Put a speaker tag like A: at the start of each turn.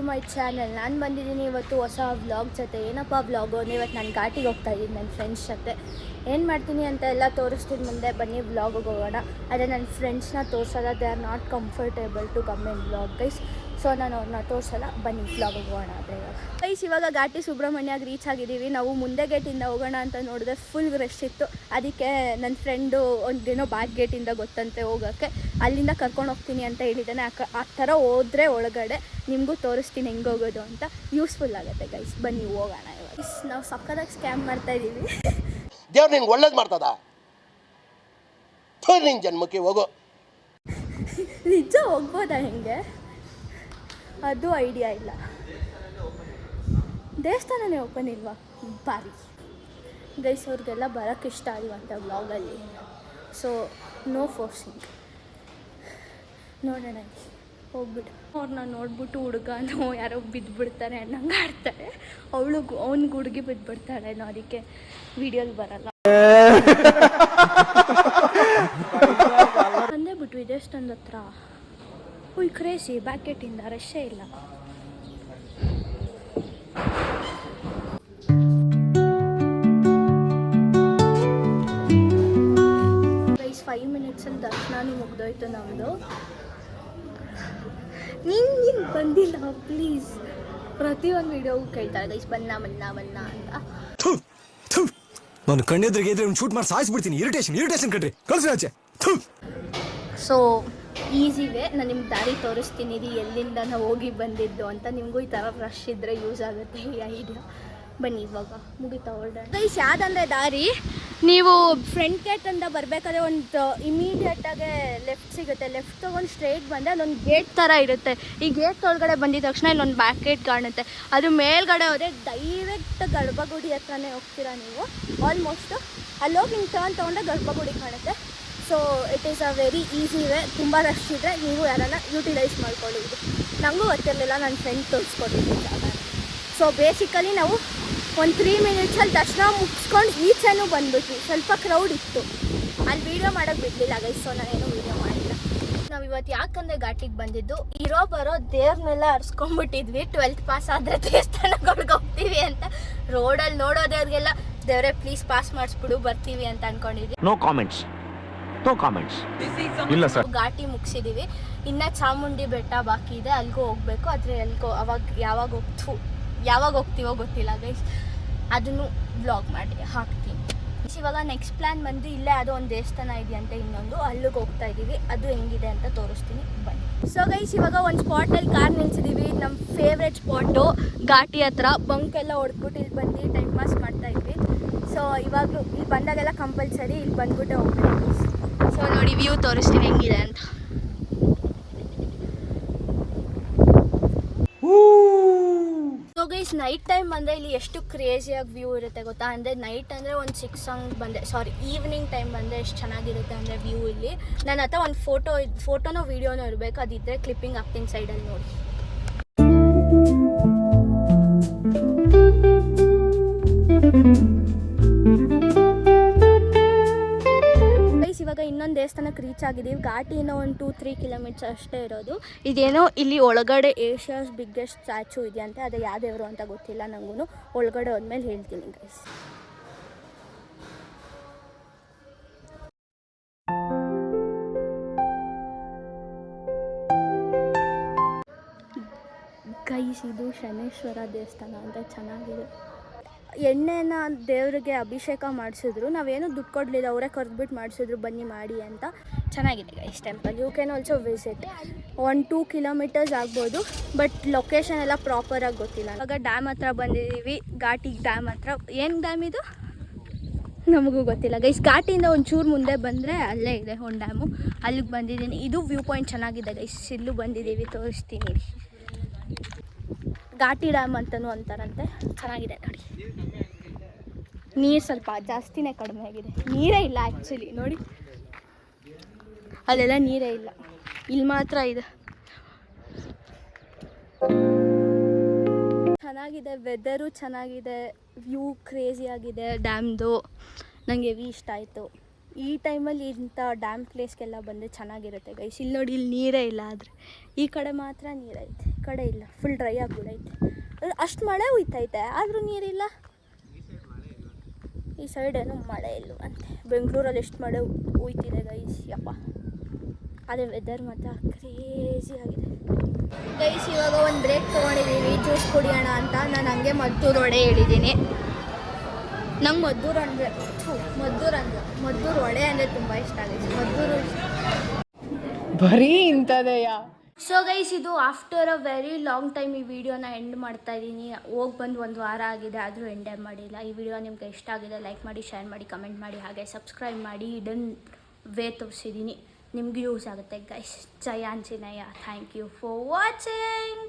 A: My channel. ನಾನು ಬಂದಿದ್ದೀನಿ ಇವತ್ತು ಹೊಸ ವ್ಲಾಗ್ ಜೊತೆ. ಏನಪ್ಪ ವ್ಲಾಗು ಅಂದರೆ ಇವತ್ತು ನಾನು ಘಾಟಿಗೆ ಹೋಗ್ತಾ ಇದ್ದೀನಿ ನನ್ನ ಫ್ರೆಂಡ್ಸ್ ಜೊತೆ. ಏನು ಮಾಡ್ತೀನಿ ಅಂತ ಎಲ್ಲ ತೋರಿಸ್ತೀನಿ ಮುಂದೆ, ಬನ್ನಿ ವ್ಲಾಗಿಗೆ ಹೋಗೋಣ. ಅದೇ ನನ್ನ ಫ್ರೆಂಡ್ಸ್ನ ತೋರಿಸೋಲ್ಲ, they are not comfortable to come in vlog guys. So ನಾನು ಅವ್ರನ್ನ ತೋರಿಸಲ್ಲ, ಬನ್ನಿ ವ್ಲಾಗಿಗೆ ಹೋಗೋಣ. ಆದರೆ ಇವಾಗ ಘಾಟಿ ಸುಬ್ರಹ್ಮಣ್ಯಗೆ ರೀಚ್ ಆಗಿದ್ದೀವಿ. ನಾವು ಮುಂದೆ ಗೇಟಿಂದ ಹೋಗೋಣ ಅಂತ ನೋಡಿದ್ರೆ ಫುಲ್ ರಶ್ ಇತ್ತು. ಅದಕ್ಕೆ ನನ್ನ ಫ್ರೆಂಡು ಒಂದೇನೋ ಬ್ಯಾಕ್ ಗೇಟಿಂದ ಗೊತ್ತಂತೆ ಹೋಗೋಕ್ಕೆ, ಅಲ್ಲಿಂದ ಕರ್ಕೊಂಡು ಹೋಗ್ತೀನಿ ಅಂತ ಹೇಳಿದ್ದಾನೆ. ಆ ಥರ ಹೋದರೆ ಒಳಗಡೆ ನಿಮಗೂ ತೋರಿಸ್ತೀನಿ ಹೆಂಗೆ ಹೋಗೋದು ಅಂತ. ಯೂಸ್ಫುಲ್ ಆಗುತ್ತೆ ಗೈಸ್, ಬನ್ನಿ ಹೋಗೋಣ. ಇವಾಗ ನಾವು ಸಕ್ಕದಾಗಿ ಸ್ಕ್ಯಾಮ್ ಮಾಡ್ತಾಯಿದ್ದೀವಿ.
B: ದೇವ್ರು ನಿಂಗೆ ಒಳ್ಳೇದು ಮಾಡ್ತದ, ನಿನ್ನ ಜನ್ಮಕ್ಕೆ ಹೋಗೋ.
A: ನಿಜ ಹೋಗ್ಬೋದಾ ಹೆಂಗೆ, ಅದು ಐಡಿಯಾ ಇಲ್ಲ. ದೇವಸ್ಥಾನನೇ ಓಪನ್ ಇಲ್ವಾ? ಬಾರಿ ಗೈಸ್, ಅವ್ರಿಗೆಲ್ಲ ಬರೋಕ್ಕೆ ಇಷ್ಟ ಆಗಿರುವಂಥ ವ್ಲಾಗಲ್ಲಿ. ಸೊ ನೋ ಫೋರ್ಸಿಂಗ್, ನೋಡೋಣ ಹೋಗ್ಬಿಟ್ಟು. ಅವ್ರನ್ನ ನೋಡ್ಬಿಟ್ಟು ಹುಡುಗನೋ ಯಾರೋ ಬಿದ್ದುಬಿಡ್ತಾರೆ ಅನ್ನಂಗೆ ಆಡ್ತಾರೆ. ಅವ್ನಿಗೆ ಹುಡುಗಿ ಬಿದ್ದುಬಿಡ್ತಾಳೇನೋ, ಅದಕ್ಕೆ ವೀಡಿಯೋಲಿ ಬರಲ್ಲ. ಬಂದೇ ಬಿಟ್ವಿ ದೇವಸ್ಥಾನದ ಹತ್ರ. ಹುಯ್ ಕ್ರೇಸಿ, ಬ್ಯಾಕೆಟಿಂದ ರಶ್ಶೇ ಇಲ್ಲ. ಗೈಸ್ 5 ಮಿನಿಟ್ಸಲ್ಲಿ ದರ್ಶನೂ ಮುಗ್ದೋಯ್ತು ನಮ್ಮದು. ನೀನು ಬಂದಿಲ್ಲ ಪ್ಲೀಸ್. ಪ್ರತಿಯೊಂದು ವೀಡಿಯೋಗೂ ಕೇಳ್ತಾರೆ ಗೈಸ್ ಬನ್ನ ಅಂತ.
C: ನಾನು ಕಣ್ಣೆದ್ರಿಗೆ ಇದ್ರೆ ಒಂದು ಶೂಟ್ ಮಾಡಿ ಸಾಯಿಸ್ಬಿಡ್ತೀನಿ. ಇರಿಟೇಷನ್ ಕಣ್ರಿ, ಕಳ್ಸಿ ಆಚೆ.
A: ಸೊ ಈಸಿ ವೇ, ನಾನು ನಿಮ್ಗೆ ದಾರಿ ತೋರಿಸ್ತೀನಿ ಇದು ಎಲ್ಲಿಂದ ನಾವು ಹೋಗಿ ಬಂದಿದ್ದು ಅಂತ. ನಿಮಗೂ ಈ ಥರ ರಶ್ ಇದ್ದರೆ ಯೂಸ್ ಆಗುತ್ತೆ ಈ ಐಡಿಯಾ. ಬನ್ನಿ ಇವಾಗ ಮುಗಿತಾ ಹೊರಡೋಣ ಗೈಸ್. ಯಾವುದಂದರೆ ದಾರಿ, ನೀವು ಫ್ರಂಟ್ ಗೇಟ್ ಅಂತ ಬರಬೇಕಾದ್ರೆ ಒಂದು ಇಮಿಡಿಯೇಟಾಗೆ ಲೆಫ್ಟ್ ಸಿಗುತ್ತೆ. ಲೆಫ್ಟ್ ತೊಗೊಂಡು ಸ್ಟ್ರೇಟ್ ಬಂದರೆ ಅಲ್ಲೊಂದು ಗೇಟ್ ಥರ ಇರುತ್ತೆ. ಈ ಗೇಟ್ ಒಳಗಡೆ ಬಂದಿದ ತಕ್ಷಣ ಇಲ್ಲೊಂದು ಬ್ಯಾಕ್ ಗೇಟ್ ಕಾಣುತ್ತೆ. ಅದು ಮೇಲ್ಗಡೆ ಹೋದರೆ ಡೈರೆಕ್ಟ್ ಗರ್ಭಗುಡಿ ಹತ್ರನೇ ಹೋಗ್ತೀರಾ ನೀವು. ಆಲ್ಮೋಸ್ಟ್ ಅಲ್ಲೋಗಿ ಹಿಂಗೆ ಟರ್ನ್ ತೊಗೊಂಡ್ರೆ ಗರ್ಭಗುಡಿ ಕಾಣುತ್ತೆ. So it is a very easy way. ತುಂಬ ರಶ್ ಇದ್ದರೆ ನೀವು ಯಾರನ್ನ ಯೂಟಿಲೈಸ್ ಮಾಡ್ಕೊಳ್ಳಿ. ಇದು ನನಗೂ ಗೊತ್ತಿರಲಿಲ್ಲ, ನನ್ನ ಫ್ರೆಂಡ್ ತೋರಿಸ್ಕೊಟ್ಟಿದ್ದು ಜಾಗ. ಸೊ ಬೇಸಿಕಲಿ ನಾವು ಒಂದು 3 ಮಿನಿಟ್ಸಲ್ಲಿ ದರ್ಶನ ಮುಗಿಸ್ಕೊಂಡು ಈಚೆನೂ ಬಂದ್ಬಿಟ್ವಿ. ಸ್ವಲ್ಪ ಕ್ರೌಡ್ ಇತ್ತು, ಅಲ್ಲಿ ವೀಡಿಯೋ ಮಾಡೋಕ್ಕೆ ಬಿಡಲಿಲ್ಲ ಗೈಸ್. ಸೊ ನಾನೇನು ವೀಡಿಯೋ ಮಾಡಿಲ್ಲ. ನಾವು ಇವತ್ತು ಯಾಕಂದರೆ ಘಾಟಿಗೆ ಬಂದಿದ್ದು, ಬರೋ ದೇವ್ರನ್ನೆಲ್ಲ ಅರ್ಸ್ಕೊಂಡ್ಬಿಟ್ಟಿದ್ವಿ. 12th ಪಾಸ್ ಆದರೆ ದೇವಸ್ಥಾನಗಳಿಗೆ ಹೋಗ್ತೀವಿ ಅಂತ. ರೋಡಲ್ಲಿ ನೋಡೋದವ್ರಿಗೆಲ್ಲ ದೇವರೇ ಪ್ಲೀಸ್ ಪಾಸ್ ಮಾಡಿಸ್ಬಿಡು ಬರ್ತೀವಿ ಅಂತ ಅಂದ್ಕೊಂಡಿದ್ವಿ.
D: ನೋ ಕಾಮೆಂಟ್ಸ್ ಇಲ್ಲ ಸರ್.
A: ಘಾಟಿ ಮುಗಿಸಿದ್ದೀವಿ, ಇನ್ನು ಚಾಮುಂಡಿ ಬೆಟ್ಟ ಬಾಕಿ ಇದೆ, ಅಲ್ಲಿಗೂ ಹೋಗಬೇಕು. ಆದರೆ ಯಾವಾಗ ಹೋಗ್ತೀವೋ ಗೊತ್ತಿಲ್ಲ ಗೈಸ್. ಅದನ್ನು ವ್ಲಾಗ್ ಮಾಡಿ ಹಾಕ್ತೀನಿ. ಇವಾಗ ನೆಕ್ಸ್ಟ್ ಪ್ಲ್ಯಾನ್ ಬಂದು ಇಲ್ಲೇ ಯಾವುದೋ ಒಂದು ದೇವಸ್ಥಾನ ಇದೆಯಂತೆ ಇನ್ನೊಂದು, ಅಲ್ಲಿಗೆ ಹೋಗ್ತಾ ಇದ್ದೀವಿ. ಅದು ಹೆಂಗಿದೆ ಅಂತ ತೋರಿಸ್ತೀನಿ ಬನ್ನಿ. ಸೊ ಗೈಸ್ ಇವಾಗ ಒಂದು ಸ್ಪಾಟಲ್ಲಿ ಕಾರ್ ನಿಲ್ಸಿದ್ದೀವಿ. ನಮ್ಮ ಫೇವ್ರೆಟ್ ಸ್ಪಾಟು ಘಾಟಿ ಹತ್ರ. ಬಂಕ್ ಎಲ್ಲ ಹೊಡೆದ್ಬಿಟ್ಟು ಇಲ್ಲಿ ಬಂದು ಟೈಮ್ ಪಾಸ್ ಮಾಡ್ತಾಯಿದ್ವಿ. ಸೊ ಇವಾಗ ಇಲ್ಲಿ ಬಂದಾಗೆಲ್ಲ ಕಂಪಲ್ಸರಿ ಇಲ್ಲಿ ಬಂದ್ಬಿಟ್ಟೆ ಹೋಗ್ತೀವಿ. ಸೊ ನೋಡಿ ವ್ಯೂ ತೋರಿಸ್ತೀನಿ ಹೆಂಗಿದೆ ಅಂತ. ಸೊ ಗೈಸ್ ನೈಟ್ ಟೈಮ್ ಬಂದರೆ ಇಲ್ಲಿ ಎಷ್ಟು ಕ್ರೇಜಿಯಾಗಿ ವ್ಯೂ ಇರುತ್ತೆ ಗೊತ್ತಾ. ಅಂದರೆ ನೈಟ್ ಅಂದರೆ ಒಂದು 6 ಹಂಗೆ ಬಂದರೆ, ಈವ್ನಿಂಗ್ ಟೈಮ್ ಬಂದರೆ ಎಷ್ಟು ಚೆನ್ನಾಗಿರುತ್ತೆ ಅಂದರೆ ವ್ಯೂ ಇಲ್ಲಿ. ನನ್ನ ಹತ್ರ ಒಂದು ಫೋಟೋನೋ ವೀಡಿಯೋನೋ ಇರಬೇಕು, ಅದಿದ್ದರೆ ಕ್ಲಿಪ್ಪಿಂಗ್ ಹಾಕ್ತೀನಿ ಸೈಡಲ್ಲಿ ನೋಡಿ. ಇವಾಗ ಇನ್ನೊಂದು ದೇವಸ್ಥಾನಕ್ಕೆ ರೀಚ್ ಆಗಿದ್ದೀವಿ. ಘಾಟಿಯಿಂದ ಒಂದು 2-3 ಕಿಲೋಮೀಟರ್ಸ್ ಅಷ್ಟೇ ಇರೋದು. ಇದೇನೋ ಇಲ್ಲಿ ಒಳಗಡೆ ಏಷ್ಯಾಸ್ ಬಿಗ್ಗೆಸ್ಟ್ ಸ್ಟ್ಯಾಚು ಇದೆಯಂತೆ. ಅದು ಯಾವ ದೇವರು ಅಂತ ಗೊತ್ತಿಲ್ಲ ನನಗೂ. ಒಳಗಡೆ ಹೋದ್ಮೇಲೆ ಹೇಳ್ತೀನಿ ಗೈಸ್. ಗೈಸ್ ಇದು ಶನೇಶ್ವರ ದೇವಸ್ಥಾನ ಅಂತ ಚೆನ್ನಾಗಿದೆ. ಎಣ್ಣೆನ ದೇವರಿಗೆ ಅಭಿಷೇಕ ಮಾಡಿಸಿದ್ರು, ನಾವೇನು ದುಡ್ಡು ಕೊಡಲಿಲ್ಲ, ಅವರೇ ಕರೆದ್ಬಿಟ್ಟು ಮಾಡಿಸಿದ್ರು ಬನ್ನಿ ಮಾಡಿ ಅಂತ. ಚೆನ್ನಾಗಿದೆ guys temple. You can also visit. 1-2 kilometres ಆಗ್ಬೋದು, ಬಟ್ ಲೊಕೇಶನ್ ಎಲ್ಲ ಪ್ರಾಪರಾಗಿ ಗೊತ್ತಿಲ್ಲ. ಇವಾಗ ಡ್ಯಾಮ್ ಹತ್ರ ಬಂದಿದ್ದೀವಿ, ಘಾಟಿ ಡ್ಯಾಮ್ ಹತ್ರ. ಏನು ಡ್ಯಾಮ್ ಇದು ನಮಗೂ ಗೊತ್ತಿಲ್ಲ ಗೈಸ್. ಘಾಟಿಯಿಂದ ಒಂಚೂರು ಮುಂದೆ ಬಂದರೆ ಅಲ್ಲೇ ಇದೆ ಒಂದು ಡ್ಯಾಮು, ಅಲ್ಲಿಗೆ ಬಂದಿದ್ದೀನಿ. ಇದು ವ್ಯೂ ಪಾಯಿಂಟ್ ಚೆನ್ನಾಗಿದೆ ಗೈಸ್. ಇಲ್ಲೂ ಬಂದಿದ್ದೀವಿ, ತೋರಿಸ್ತೀನಿ. ಘಾಟಿ ಡ್ಯಾಮ್ ಅಂತಲೂ ಅಂತಾರಂತೆ, ಚೆನ್ನಾಗಿದೆ ನೋಡಿ. ನೀರು ಸ್ವಲ್ಪ ಜಾಸ್ತಿನೇ ಕಡಿಮೆ ಆಗಿದೆ, ನೀರೇ ಇಲ್ಲ ಆ್ಯಕ್ಚುಲಿ. ನೋಡಿ ಅಲ್ಲೆಲ್ಲ ನೀರೇ ಇಲ್ಲ, ಇಲ್ಲಿ ಮಾತ್ರ ಇದೆ. ಚೆನ್ನಾಗಿದೆ, ವೆದರು ಚೆನ್ನಾಗಿದೆ, ವ್ಯೂ ಕ್ರೇಜಿಯಾಗಿದೆ ಡ್ಯಾಮ್ದು. ನನಗೆ ಹೆವಿ ಇಷ್ಟ ಆಯಿತು. ಈ ಟೈಮಲ್ಲಿ ಇಂಥ ಡ್ಯಾಮ್ ಪ್ಲೇಸ್ಗೆಲ್ಲ ಬಂದರೆ ಚೆನ್ನಾಗಿರುತ್ತೆ ಗೈಸ್. ಇಲ್ಲಿ ನೋಡಿ, ಇಲ್ಲಿ ನೀರೇ ಇಲ್ಲ, ಆದರೆ ಈ ಕಡೆ ಮಾತ್ರ ನೀರೈತೆ, ಈ ಕಡೆ ಇಲ್ಲ, ಫುಲ್ ಡ್ರೈ ಆಗಿಬಿಡೈತೆ. ಅಷ್ಟು ಮಳೆ ಹುಯ್ತೈತೆ ಆದರೂ ನೀರಿಲ್ಲ. ಈ ಸೈಡ್ ಏನೂ ಮಳೆ ಇಲ್ಲವಂತೆ. ಬೆಂಗಳೂರಲ್ಲಿ ಎಷ್ಟು ಮಳೆ ಹುಯ್ತಿದೆ ಗೈಸ್, ಯಪ್ಪ. ಅದೇ ವೆದರ್ ಮಾತ್ರ ಕ್ರೇಜಿ ಆಗಿದೆ ಗೈಸ್. ಇವಾಗ ಒಂದು ಬ್ರೇಕ್ ತೊಗೊಂಡಿದ್ದೀವಿ, ಜ್ಯೂಸ್ ಕುಡಿಯೋಣ ಅಂತ. ನಾನು ಹಂಗೆ ಮದ್ದೂರು ವಡೆ ಹೇಳಿದ್ದೀನಿ. ನಂಗೆ ಮದ್ದೂರು ಅಂದರೆ ಮದ್ದೂರು ವಡೆ ಅಂದರೆ ತುಂಬ ಇಷ್ಟ ಆಗಿದೆ. ಮದ್ದೂರು
D: ಬರೀ ಇಂಥದೆಯಾ.
A: ಸೊ ಗೈಸ್, ಇದು after a very long time ಈ ವಿಡಿಯೋನ ಎಂಡ್ ಮಾಡ್ತಾ ಇದ್ದೀನಿ. ಹೋಗಿ ಬಂದು 1 ವಾರ ಆಗಿದೆ, ಆದರೂ ಎಂಡೇ ಮಾಡಿಲ್ಲ. ಈ ವಿಡಿಯೋ ನಿಮಗೆ ಇಷ್ಟ ಆಗಿದೆ, ಲೈಕ್ ಮಾಡಿ, ಶೇರ್ ಮಾಡಿ, ಕಮೆಂಟ್ ಮಾಡಿ, ಹಾಗೆ ಸಬ್ಸ್ಕ್ರೈಬ್ ಮಾಡಿ. ಹಿಡನ್ ವೇ ತೋರಿಸಿದ್ದೀನಿ, ನಿಮ್ಗೆ ಯೂಸ್ ಆಗುತ್ತೆ ಗೈಸ್. ಜಯ Anjaneya. Thank you for watching.